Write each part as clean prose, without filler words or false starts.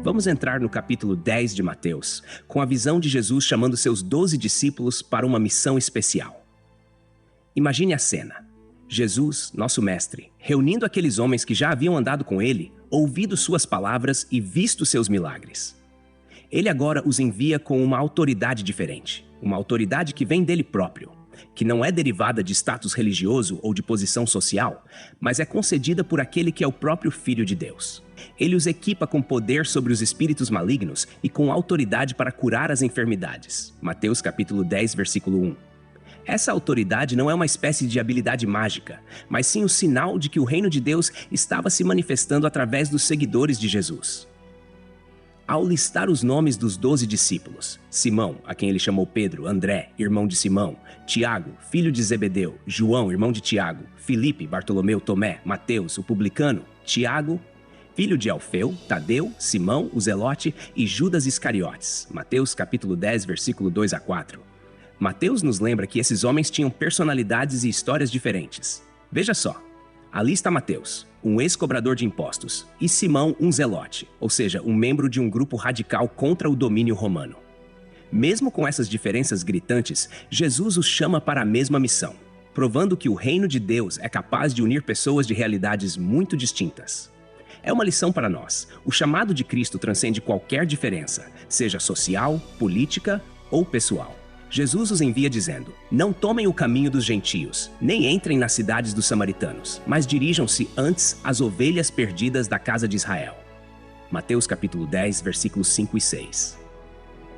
Vamos entrar no capítulo 10 de Mateus, com a visão de Jesus chamando seus 12 discípulos para uma missão especial. Imagine a cena. Jesus, nosso mestre, reunindo aqueles homens que já haviam andado com ele, ouvido suas palavras e visto seus milagres. Ele agora os envia com uma autoridade diferente, uma autoridade que vem dele próprio, que não é derivada de status religioso ou de posição social, mas é concedida por aquele que é o próprio Filho de Deus. Ele os equipa com poder sobre os espíritos malignos e com autoridade para curar as enfermidades. Mateus capítulo 10, versículo 1. Essa autoridade não é uma espécie de habilidade mágica, mas sim o sinal de que o reino de Deus estava se manifestando através dos seguidores de Jesus. Ao listar os nomes dos 12 discípulos, Simão, a quem ele chamou Pedro, André, irmão de Simão, Tiago, filho de Zebedeu, João, irmão de Tiago, Filipe, Bartolomeu, Tomé, Mateus, o publicano, Tiago, filho de Alfeu, Tadeu, Simão, o Zelote e Judas Iscariotes. Mateus capítulo 10, versículo 2 a 4. Mateus nos lembra que esses homens tinham personalidades e histórias diferentes. Veja só, ali está Mateus, um ex-cobrador de impostos, e Simão, um zelote, ou seja, um membro de um grupo radical contra o domínio romano. Mesmo com essas diferenças gritantes, Jesus os chama para a mesma missão, provando que o reino de Deus é capaz de unir pessoas de realidades muito distintas. É uma lição para nós. O chamado de Cristo transcende qualquer diferença, seja social, política ou pessoal. Jesus os envia dizendo: não tomem o caminho dos gentios, nem entrem nas cidades dos samaritanos, mas dirijam-se antes às ovelhas perdidas da casa de Israel. Mateus capítulo 10, versículos 5 e 6.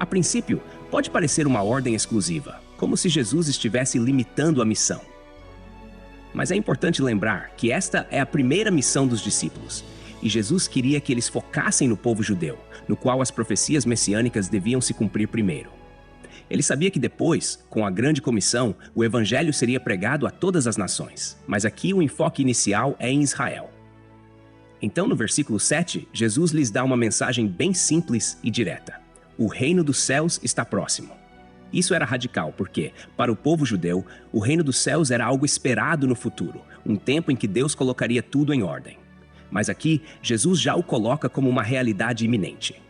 A princípio, pode parecer uma ordem exclusiva, como se Jesus estivesse limitando a missão. Mas é importante lembrar que esta é a primeira missão dos discípulos, e Jesus queria que eles focassem no povo judeu, no qual as profecias messiânicas deviam se cumprir primeiro. Ele sabia que depois, com a grande comissão, o evangelho seria pregado a todas as nações, mas aqui o enfoque inicial é em Israel. Então, no versículo 7, Jesus lhes dá uma mensagem bem simples e direta. O reino dos céus está próximo. Isso era radical porque, para o povo judeu, o reino dos céus era algo esperado no futuro, um tempo em que Deus colocaria tudo em ordem. Mas aqui, Jesus já o coloca como uma realidade iminente.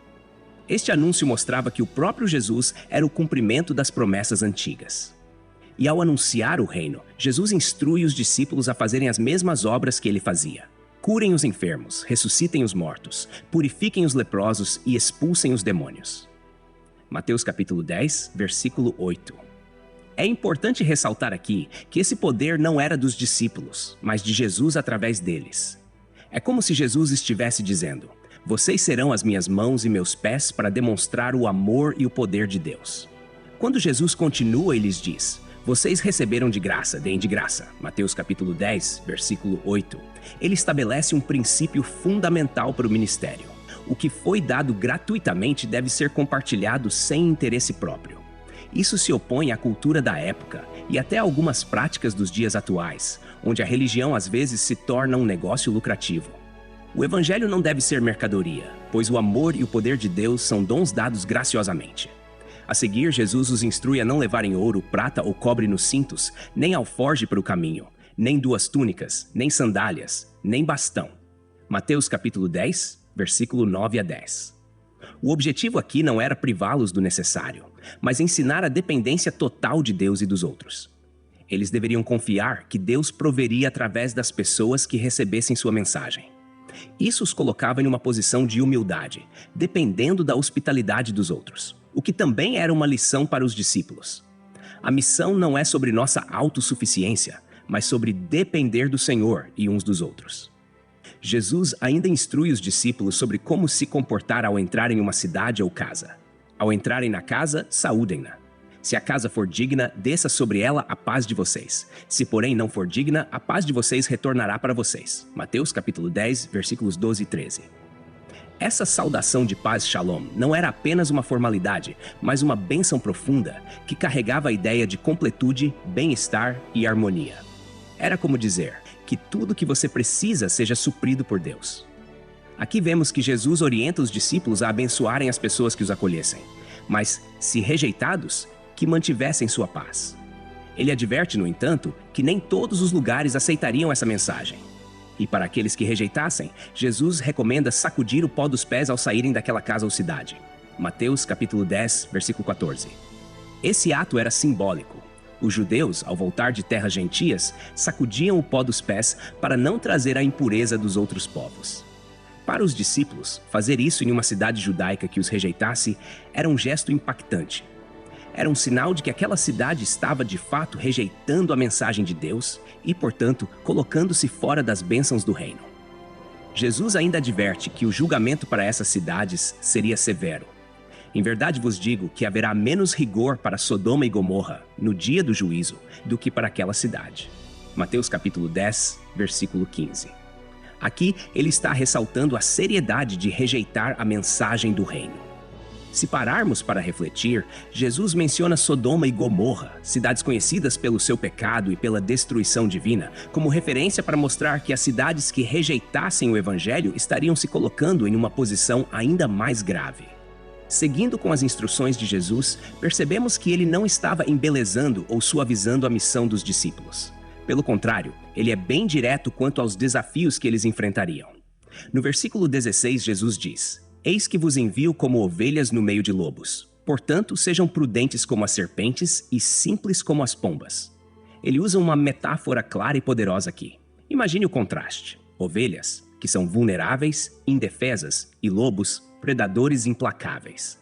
Este anúncio mostrava que o próprio Jesus era o cumprimento das promessas antigas. E ao anunciar o reino, Jesus instrui os discípulos a fazerem as mesmas obras que ele fazia. Curem os enfermos, ressuscitem os mortos, purifiquem os leprosos e expulsem os demônios. Mateus capítulo 10, versículo 8. É importante ressaltar aqui que esse poder não era dos discípulos, mas de Jesus através deles. É como se Jesus estivesse dizendo: vocês serão as minhas mãos e meus pés para demonstrar o amor e o poder de Deus. Quando Jesus continua e lhes diz: vocês receberam de graça, deem de graça. Mateus capítulo 10, versículo 8. Ele estabelece um princípio fundamental para o ministério. O que foi dado gratuitamente deve ser compartilhado sem interesse próprio. Isso se opõe à cultura da época e até a algumas práticas dos dias atuais, onde a religião às vezes se torna um negócio lucrativo. O evangelho não deve ser mercadoria, pois o amor e o poder de Deus são dons dados graciosamente. A seguir, Jesus os instrui a não levarem ouro, prata ou cobre nos cintos, nem alforge para o caminho, nem 2 túnicas, nem sandálias, nem bastão. Mateus capítulo 10, versículo 9 a 10. O objetivo aqui não era privá-los do necessário, mas ensinar a dependência total de Deus e dos outros. Eles deveriam confiar que Deus proveria através das pessoas que recebessem sua mensagem. Isso os colocava em uma posição de humildade, dependendo da hospitalidade dos outros, o que também era uma lição para os discípulos. A missão não é sobre nossa autossuficiência, mas sobre depender do Senhor e uns dos outros. Jesus ainda instrui os discípulos sobre como se comportar ao entrar em uma cidade ou casa. Ao entrarem na casa, saúdem-na. Se a casa for digna, desça sobre ela a paz de vocês. Se, porém, não for digna, a paz de vocês retornará para vocês. Mateus capítulo 10, versículos 12 e 13. Essa saudação de paz shalom não era apenas uma formalidade, mas uma bênção profunda que carregava a ideia de completude, bem-estar e harmonia. Era como dizer que tudo que você precisa seja suprido por Deus. Aqui vemos que Jesus orienta os discípulos a abençoarem as pessoas que os acolhessem, mas, se rejeitados, que mantivessem sua paz. Ele adverte, no entanto, que nem todos os lugares aceitariam essa mensagem. E para aqueles que rejeitassem, Jesus recomenda sacudir o pó dos pés ao saírem daquela casa ou cidade. Mateus capítulo 10, versículo 14. Esse ato era simbólico. Os judeus, ao voltar de terras gentias, sacudiam o pó dos pés para não trazer a impureza dos outros povos. Para os discípulos, fazer isso em uma cidade judaica que os rejeitasse era um gesto impactante. Era um sinal de que aquela cidade estava, de fato, rejeitando a mensagem de Deus e, portanto, colocando-se fora das bênçãos do reino. Jesus ainda adverte que o julgamento para essas cidades seria severo. Em verdade vos digo que haverá menos rigor para Sodoma e Gomorra no dia do juízo do que para aquela cidade. Mateus capítulo 10, versículo 15. Aqui ele está ressaltando a seriedade de rejeitar a mensagem do reino. Se pararmos para refletir, Jesus menciona Sodoma e Gomorra, cidades conhecidas pelo seu pecado e pela destruição divina, como referência para mostrar que as cidades que rejeitassem o evangelho estariam se colocando em uma posição ainda mais grave. Seguindo com as instruções de Jesus, percebemos que ele não estava embelezando ou suavizando a missão dos discípulos. Pelo contrário, ele é bem direto quanto aos desafios que eles enfrentariam. No versículo 16, Jesus diz: Eis que vos envio como ovelhas no meio de lobos. Portanto, sejam prudentes como as serpentes e simples como as pombas. Ele usa uma metáfora clara e poderosa aqui. Imagine o contraste. Ovelhas, que são vulneráveis, indefesas, e lobos, predadores implacáveis.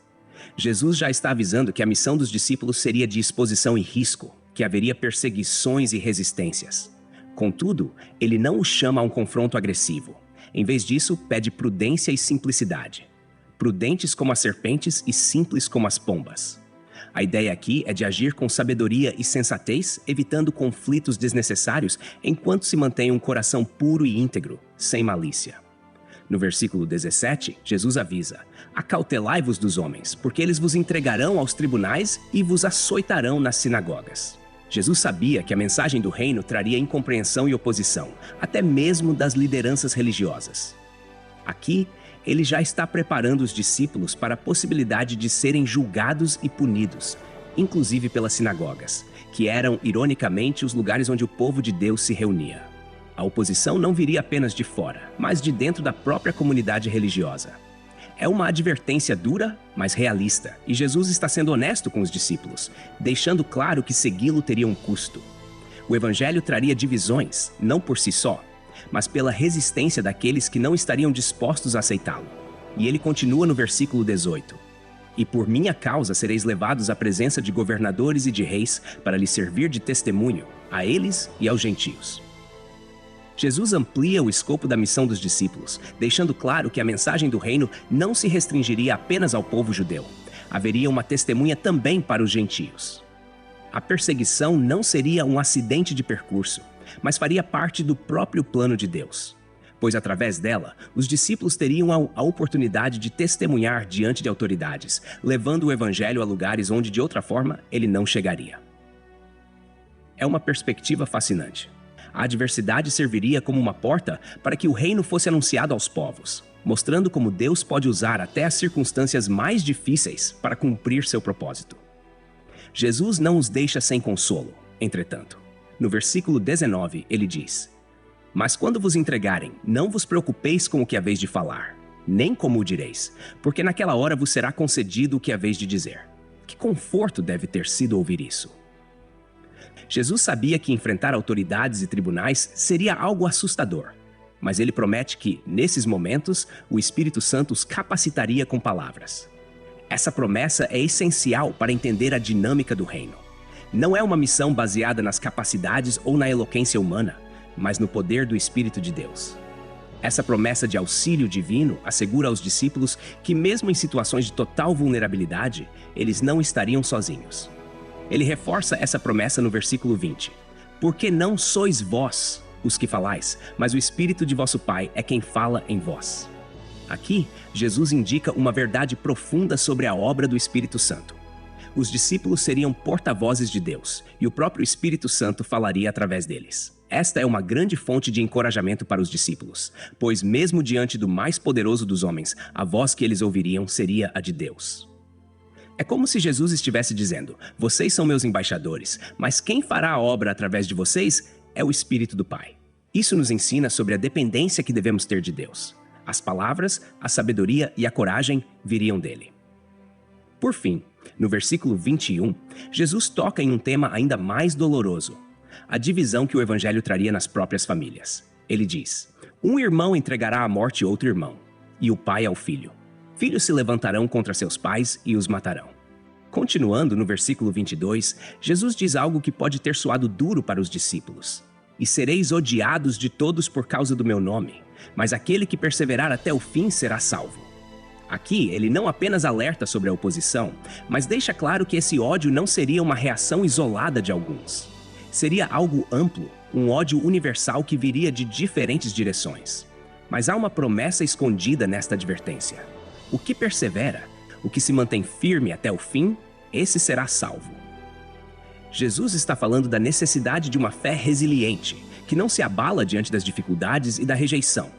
Jesus já está avisando que a missão dos discípulos seria de exposição e risco, que haveria perseguições e resistências. Contudo, ele não os chama a um confronto agressivo. Em vez disso, pede prudência e simplicidade. Prudentes como as serpentes e simples como as pombas. A ideia aqui é de agir com sabedoria e sensatez, evitando conflitos desnecessários, enquanto se mantém um coração puro e íntegro, sem malícia. No versículo 17, Jesus avisa: Acautelai-vos dos homens, porque eles vos entregarão aos tribunais e vos açoitarão nas sinagogas. Jesus sabia que a mensagem do reino traria incompreensão e oposição, até mesmo das lideranças religiosas. Aqui, ele já está preparando os discípulos para a possibilidade de serem julgados e punidos, inclusive pelas sinagogas, que eram, ironicamente, os lugares onde o povo de Deus se reunia. A oposição não viria apenas de fora, mas de dentro da própria comunidade religiosa. É uma advertência dura, mas realista, e Jesus está sendo honesto com os discípulos, deixando claro que segui-lo teria um custo. O evangelho traria divisões, não por si só, mas pela resistência daqueles que não estariam dispostos a aceitá-lo. E ele continua no versículo 18: E por minha causa sereis levados à presença de governadores e de reis para lhes servir de testemunho, a eles e aos gentios. Jesus amplia o escopo da missão dos discípulos, deixando claro que a mensagem do reino não se restringiria apenas ao povo judeu. Haveria uma testemunha também para os gentios. A perseguição não seria um acidente de percurso, mas faria parte do próprio plano de Deus. Pois através dela, os discípulos teriam a oportunidade de testemunhar diante de autoridades, levando o evangelho a lugares onde de outra forma ele não chegaria. É uma perspectiva fascinante. A adversidade serviria como uma porta para que o reino fosse anunciado aos povos, mostrando como Deus pode usar até as circunstâncias mais difíceis para cumprir seu propósito. Jesus não os deixa sem consolo, entretanto. No versículo 19, ele diz: Mas quando vos entregarem, não vos preocupeis com o que haveis de falar, nem como o direis, porque naquela hora vos será concedido o que haveis de dizer. Que conforto deve ter sido ouvir isso! Jesus sabia que enfrentar autoridades e tribunais seria algo assustador, mas ele promete que, nesses momentos, o Espírito Santo os capacitaria com palavras. Essa promessa é essencial para entender a dinâmica do reino. Não é uma missão baseada nas capacidades ou na eloquência humana, mas no poder do Espírito de Deus. Essa promessa de auxílio divino assegura aos discípulos que, mesmo em situações de total vulnerabilidade, eles não estariam sozinhos. Ele reforça essa promessa no versículo 20. Porque não sois vós os que falais, mas o Espírito de vosso Pai é quem fala em vós. Aqui, Jesus indica uma verdade profunda sobre a obra do Espírito Santo. Os discípulos seriam porta-vozes de Deus, e o próprio Espírito Santo falaria através deles. Esta é uma grande fonte de encorajamento para os discípulos, pois mesmo diante do mais poderoso dos homens, a voz que eles ouviriam seria a de Deus. É como se Jesus estivesse dizendo: vocês são meus embaixadores, mas quem fará a obra através de vocês é o Espírito do Pai. Isso nos ensina sobre a dependência que devemos ter de Deus. As palavras, a sabedoria e a coragem viriam dele. Por fim, no versículo 21, Jesus toca em um tema ainda mais doloroso: a divisão que o evangelho traria nas próprias famílias. Ele diz: um irmão entregará à morte outro irmão, e o pai ao filho. Filhos se levantarão contra seus pais e os matarão. Continuando no versículo 22, Jesus diz algo que pode ter soado duro para os discípulos: e sereis odiados de todos por causa do meu nome, mas aquele que perseverar até o fim será salvo. Aqui, ele não apenas alerta sobre a oposição, mas deixa claro que esse ódio não seria uma reação isolada de alguns. Seria algo amplo, um ódio universal que viria de diferentes direções. Mas há uma promessa escondida nesta advertência: o que persevera, o que se mantém firme até o fim, esse será salvo. Jesus está falando da necessidade de uma fé resiliente, que não se abala diante das dificuldades e da rejeição.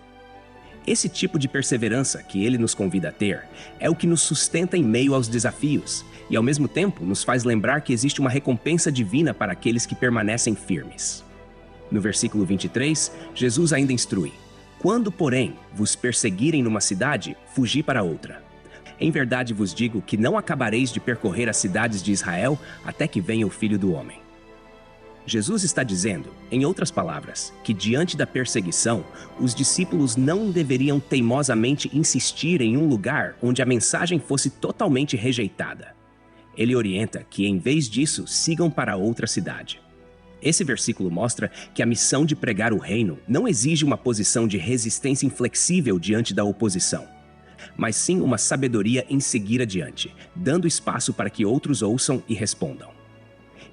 Esse tipo de perseverança que ele nos convida a ter é o que nos sustenta em meio aos desafios e, ao mesmo tempo, nos faz lembrar que existe uma recompensa divina para aqueles que permanecem firmes. No versículo 23, Jesus ainda instrui: quando, porém, vos perseguirem numa cidade, fugi para outra. Em verdade vos digo que não acabareis de percorrer as cidades de Israel até que venha o Filho do Homem. Jesus está dizendo, em outras palavras, que diante da perseguição, os discípulos não deveriam teimosamente insistir em um lugar onde a mensagem fosse totalmente rejeitada. Ele orienta que, em vez disso, sigam para outra cidade. Esse versículo mostra que a missão de pregar o reino não exige uma posição de resistência inflexível diante da oposição, mas sim uma sabedoria em seguir adiante, dando espaço para que outros ouçam e respondam.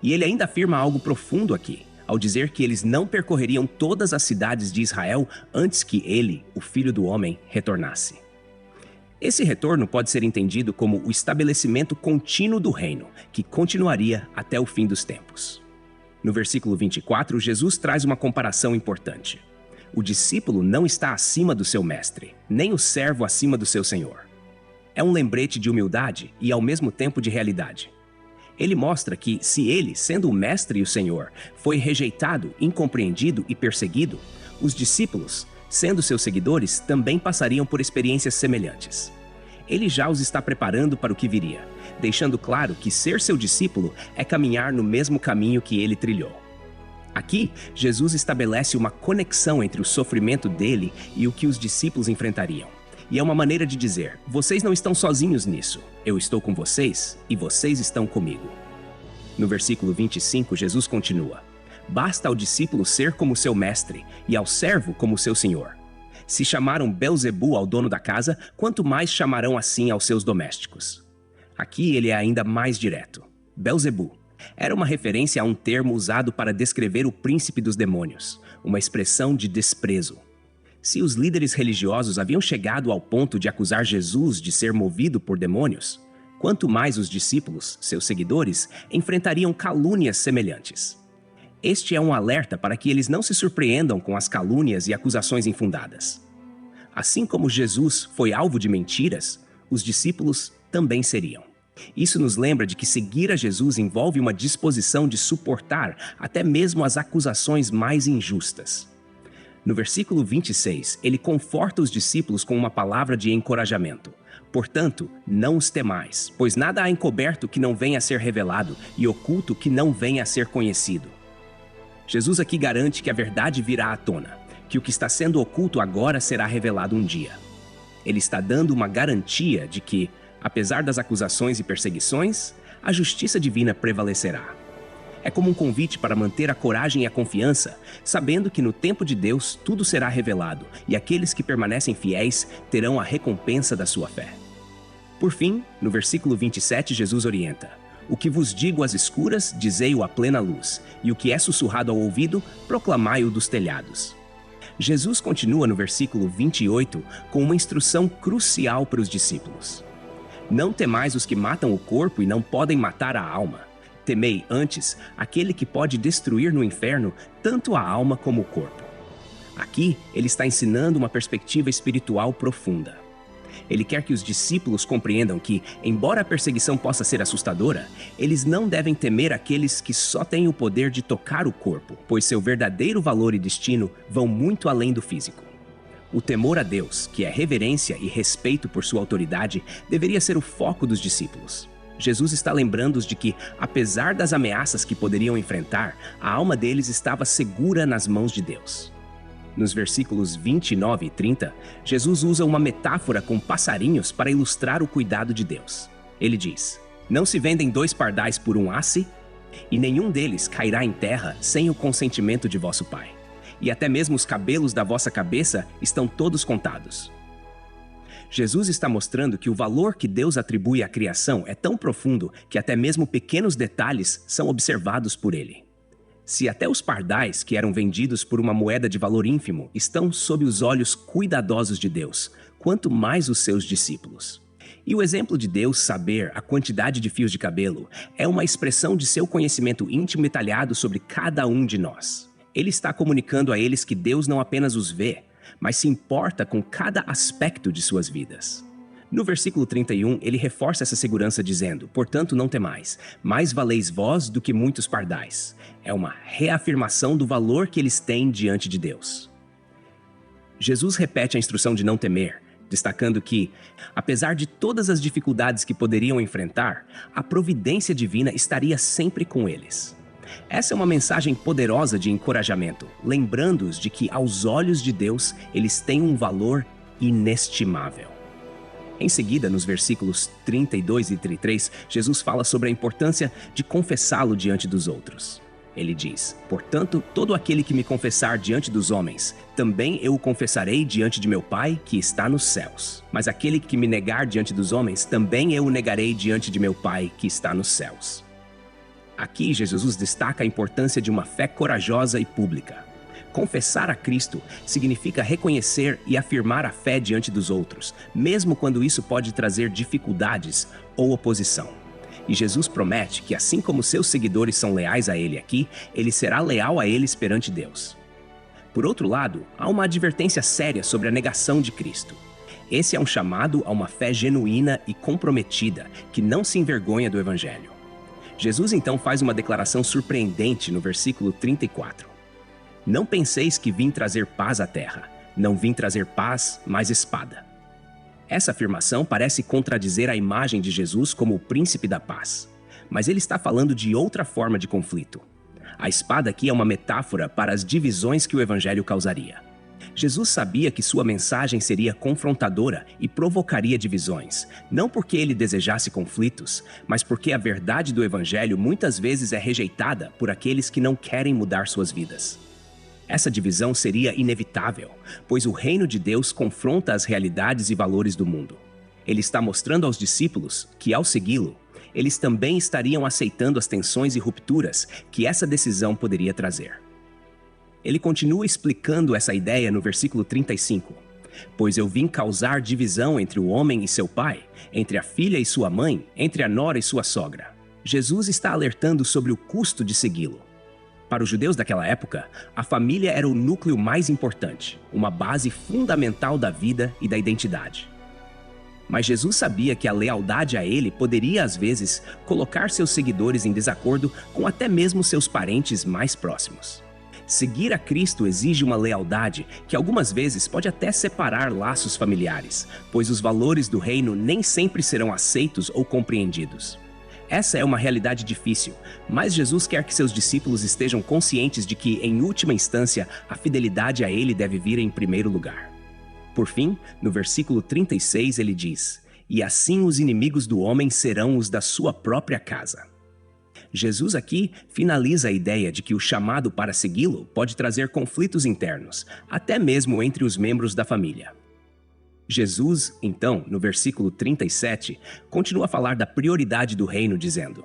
E ele ainda afirma algo profundo aqui, ao dizer que eles não percorreriam todas as cidades de Israel antes que ele, o Filho do Homem, retornasse. Esse retorno pode ser entendido como o estabelecimento contínuo do reino, que continuaria até o fim dos tempos. No versículo 24, Jesus traz uma comparação importante. O discípulo não está acima do seu mestre, nem o servo acima do seu senhor. É um lembrete de humildade e, ao mesmo tempo, de realidade. Ele mostra que, se ele, sendo o mestre e o senhor, foi rejeitado, incompreendido e perseguido, os discípulos, sendo seus seguidores, também passariam por experiências semelhantes. Ele já os está preparando para o que viria, deixando claro que ser seu discípulo é caminhar no mesmo caminho que ele trilhou. Aqui, Jesus estabelece uma conexão entre o sofrimento dele e o que os discípulos enfrentariam. E é uma maneira de dizer: vocês não estão sozinhos nisso, eu estou com vocês e vocês estão comigo. No versículo 25, Jesus continua: basta ao discípulo ser como seu mestre e ao servo como seu senhor. Se chamaram Belzebu ao dono da casa, quanto mais chamarão assim aos seus domésticos. Aqui ele é ainda mais direto. Belzebu era uma referência a um termo usado para descrever o príncipe dos demônios, uma expressão de desprezo. Se os líderes religiosos haviam chegado ao ponto de acusar Jesus de ser movido por demônios, quanto mais os discípulos, seus seguidores, enfrentariam calúnias semelhantes. Este é um alerta para que eles não se surpreendam com as calúnias e acusações infundadas. Assim como Jesus foi alvo de mentiras, os discípulos também seriam. Isso nos lembra de que seguir a Jesus envolve uma disposição de suportar até mesmo as acusações mais injustas. No versículo 26, ele conforta os discípulos com uma palavra de encorajamento. Portanto, não os temais, pois nada há encoberto que não venha a ser revelado e oculto que não venha a ser conhecido. Jesus aqui garante que a verdade virá à tona, que o que está sendo oculto agora será revelado um dia. Ele está dando uma garantia de que, apesar das acusações e perseguições, a justiça divina prevalecerá. É como um convite para manter a coragem e a confiança, sabendo que no tempo de Deus tudo será revelado e aqueles que permanecem fiéis terão a recompensa da sua fé. Por fim, no versículo 27, Jesus orienta: o que vos digo às escuras, dizei-o à plena luz, e o que é sussurrado ao ouvido, proclamai-o dos telhados. Jesus continua no versículo 28 com uma instrução crucial para os discípulos. Não temais os que matam o corpo e não podem matar a alma. Temei, antes, aquele que pode destruir no inferno tanto a alma como o corpo. Aqui, ele está ensinando uma perspectiva espiritual profunda. Ele quer que os discípulos compreendam que, embora a perseguição possa ser assustadora, eles não devem temer aqueles que só têm o poder de tocar o corpo, pois seu verdadeiro valor e destino vão muito além do físico. O temor a Deus, que é reverência e respeito por sua autoridade, deveria ser o foco dos discípulos. Jesus está lembrando-os de que, apesar das ameaças que poderiam enfrentar, a alma deles estava segura nas mãos de Deus. Nos versículos 29 e 30, Jesus usa uma metáfora com passarinhos para ilustrar o cuidado de Deus. Ele diz: "Não se vendem 2 pardais por um asse, e nenhum deles cairá em terra sem o consentimento de vosso Pai. E até mesmo os cabelos da vossa cabeça estão todos contados." Jesus está mostrando que o valor que Deus atribui à criação é tão profundo que até mesmo pequenos detalhes são observados por ele. Se até os pardais, que eram vendidos por uma moeda de valor ínfimo, estão sob os olhos cuidadosos de Deus, quanto mais os seus discípulos. E o exemplo de Deus saber a quantidade de fios de cabelo é uma expressão de seu conhecimento íntimo e detalhado sobre cada um de nós. Ele está comunicando a eles que Deus não apenas os vê, mas se importa com cada aspecto de suas vidas. No versículo 31, ele reforça essa segurança dizendo: "Portanto, não temais, mais valeis vós do que muitos pardais." É uma reafirmação do valor que eles têm diante de Deus. Jesus repete a instrução de não temer, destacando que, apesar de todas as dificuldades que poderiam enfrentar, a providência divina estaria sempre com eles. Essa é uma mensagem poderosa de encorajamento, lembrando-os de que, aos olhos de Deus, eles têm um valor inestimável. Em seguida, nos versículos 32 e 33, Jesus fala sobre a importância de confessá-lo diante dos outros. Ele diz: "Portanto, todo aquele que me confessar diante dos homens, também eu o confessarei diante de meu Pai que está nos céus. Mas aquele que me negar diante dos homens, também eu o negarei diante de meu Pai que está nos céus." Aqui, Jesus destaca a importância de uma fé corajosa e pública. Confessar a Cristo significa reconhecer e afirmar a fé diante dos outros, mesmo quando isso pode trazer dificuldades ou oposição. E Jesus promete que, assim como seus seguidores são leais a Ele aqui, Ele será leal a eles perante Deus. Por outro lado, há uma advertência séria sobre a negação de Cristo. Esse é um chamado a uma fé genuína e comprometida, que não se envergonha do Evangelho. Jesus então faz uma declaração surpreendente no versículo 34. "Não penseis que vim trazer paz à terra. Não vim trazer paz, mas espada." Essa afirmação parece contradizer a imagem de Jesus como o príncipe da paz. Mas ele está falando de outra forma de conflito. A espada aqui é uma metáfora para as divisões que o evangelho causaria. Jesus sabia que sua mensagem seria confrontadora e provocaria divisões, não porque ele desejasse conflitos, mas porque a verdade do evangelho muitas vezes é rejeitada por aqueles que não querem mudar suas vidas. Essa divisão seria inevitável, pois o reino de Deus confronta as realidades e valores do mundo. Ele está mostrando aos discípulos que, ao segui-lo, eles também estariam aceitando as tensões e rupturas que essa decisão poderia trazer. Ele continua explicando essa ideia no versículo 35. "Pois eu vim causar divisão entre o homem e seu pai, entre a filha e sua mãe, entre a nora e sua sogra." Jesus está alertando sobre o custo de segui-lo. Para os judeus daquela época, a família era o núcleo mais importante, uma base fundamental da vida e da identidade. Mas Jesus sabia que a lealdade a ele poderia, às vezes, colocar seus seguidores em desacordo com até mesmo seus parentes mais próximos. Seguir a Cristo exige uma lealdade que algumas vezes pode até separar laços familiares, pois os valores do reino nem sempre serão aceitos ou compreendidos. Essa é uma realidade difícil, mas Jesus quer que seus discípulos estejam conscientes de que, em última instância, a fidelidade a ele deve vir em primeiro lugar. Por fim, no versículo 36 ele diz: "E assim os inimigos do homem serão os da sua própria casa." Jesus aqui finaliza a ideia de que o chamado para segui-lo pode trazer conflitos internos, até mesmo entre os membros da família. Jesus, então, no versículo 37, continua a falar da prioridade do reino, dizendo: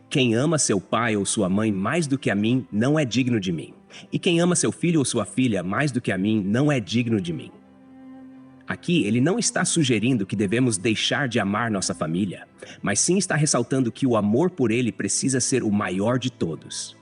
"Quem ama seu pai ou sua mãe mais do que a mim não é digno de mim, e quem ama seu filho ou sua filha mais do que a mim não é digno de mim." Aqui, ele não está sugerindo que devemos deixar de amar nossa família, mas sim está ressaltando que o amor por ele precisa ser o maior de todos.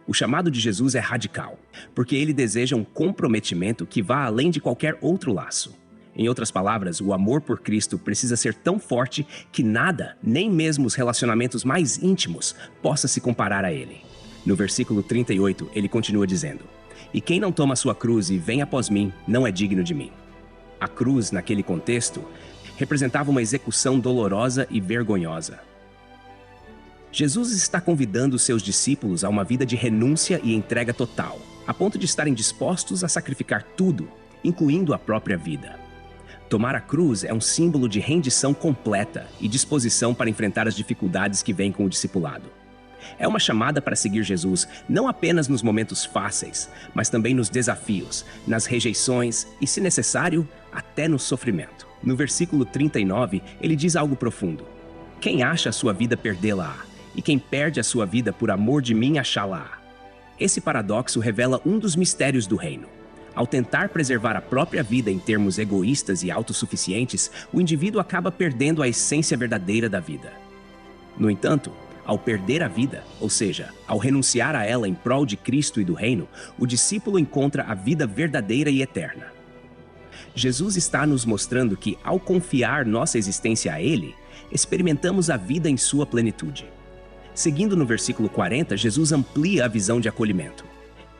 O chamado de Jesus é radical, porque ele deseja um comprometimento que vá além de qualquer outro laço. Em outras palavras, o amor por Cristo precisa ser tão forte que nada, nem mesmo os relacionamentos mais íntimos, possa se comparar a ele. No versículo 38, ele continua dizendo: "E quem não toma sua cruz e vem após mim, não é digno de mim." A cruz, naquele contexto, representava uma execução dolorosa e vergonhosa. Jesus está convidando seus discípulos a uma vida de renúncia e entrega total, a ponto de estarem dispostos a sacrificar tudo, incluindo a própria vida. Tomar a cruz é um símbolo de rendição completa e disposição para enfrentar as dificuldades que vêm com o discipulado. É uma chamada para seguir Jesus não apenas nos momentos fáceis, mas também nos desafios, nas rejeições e, se necessário, até no sofrimento. No versículo 39, ele diz algo profundo: "Quem acha a sua vida, perdê-la-á, e quem perde a sua vida por amor de mim, achá-la-á." Esse paradoxo revela um dos mistérios do reino. Ao tentar preservar a própria vida em termos egoístas e autossuficientes, o indivíduo acaba perdendo a essência verdadeira da vida. No entanto, ao perder a vida, ou seja, ao renunciar a ela em prol de Cristo e do reino, o discípulo encontra a vida verdadeira e eterna. Jesus está nos mostrando que, ao confiar nossa existência a Ele, experimentamos a vida em sua plenitude. Seguindo no versículo 40, Jesus amplia a visão de acolhimento.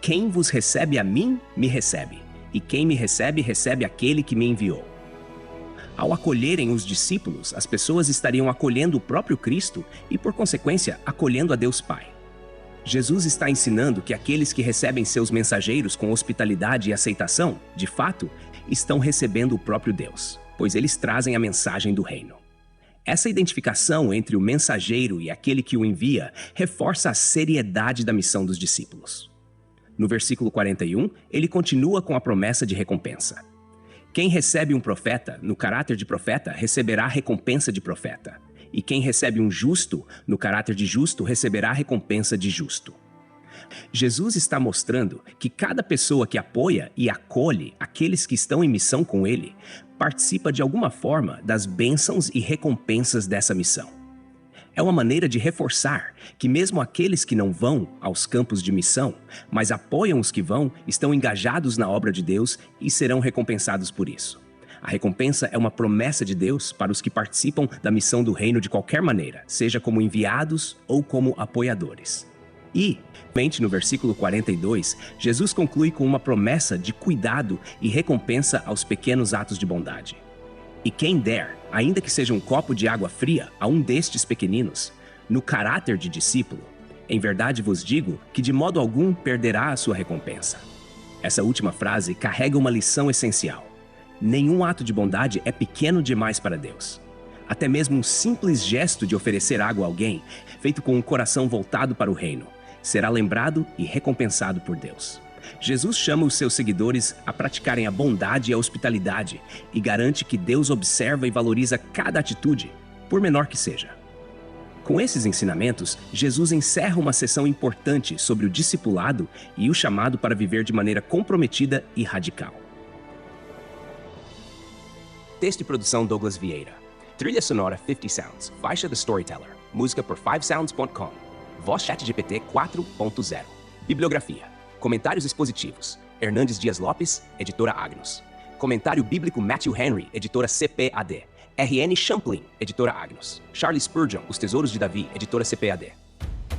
"Quem vos recebe a mim, me recebe, e quem me recebe, recebe aquele que me enviou." Ao acolherem os discípulos, as pessoas estariam acolhendo o próprio Cristo e, por consequência, acolhendo a Deus Pai. Jesus está ensinando que aqueles que recebem seus mensageiros com hospitalidade e aceitação, de fato, estão recebendo o próprio Deus, pois eles trazem a mensagem do reino. Essa identificação entre o mensageiro e aquele que o envia reforça a seriedade da missão dos discípulos. No versículo 41, ele continua com a promessa de recompensa. "Quem recebe um profeta, no caráter de profeta, receberá a recompensa de profeta. E quem recebe um justo, no caráter de justo, receberá a recompensa de justo." Jesus está mostrando que cada pessoa que apoia e acolhe aqueles que estão em missão com ele participa de alguma forma das bênçãos e recompensas dessa missão. É uma maneira de reforçar que mesmo aqueles que não vão aos campos de missão, mas apoiam os que vão, estão engajados na obra de Deus e serão recompensados por isso. A recompensa é uma promessa de Deus para os que participam da missão do reino de qualquer maneira, seja como enviados ou como apoiadores. E, no versículo 42, Jesus conclui com uma promessa de cuidado e recompensa aos pequenos atos de bondade. "E quem der, ainda que seja um copo de água fria, a um destes pequeninos, no caráter de discípulo, em verdade vos digo que de modo algum perderá a sua recompensa." Essa última frase carrega uma lição essencial. Nenhum ato de bondade é pequeno demais para Deus. Até mesmo um simples gesto de oferecer água a alguém, feito com um coração voltado para o reino, será lembrado e recompensado por Deus. Jesus chama os seus seguidores a praticarem a bondade e a hospitalidade e garante que Deus observa e valoriza cada atitude, por menor que seja. Com esses ensinamentos, Jesus encerra uma sessão importante sobre o discipulado e o chamado para viver de maneira comprometida e radical. Texto e produção Douglas Vieira. Trilha sonora 50 Sounds, faixa The Storyteller, música por 5sounds.com. Voz ChatGPT 4.0. Bibliografia. Comentários expositivos. Hernandes Dias Lopes, editora Agnus. Comentário bíblico Matthew Henry, editora CPAD. R.N. Champlin, editora Agnus. Charles Spurgeon, Os Tesouros de Davi, editora CPAD.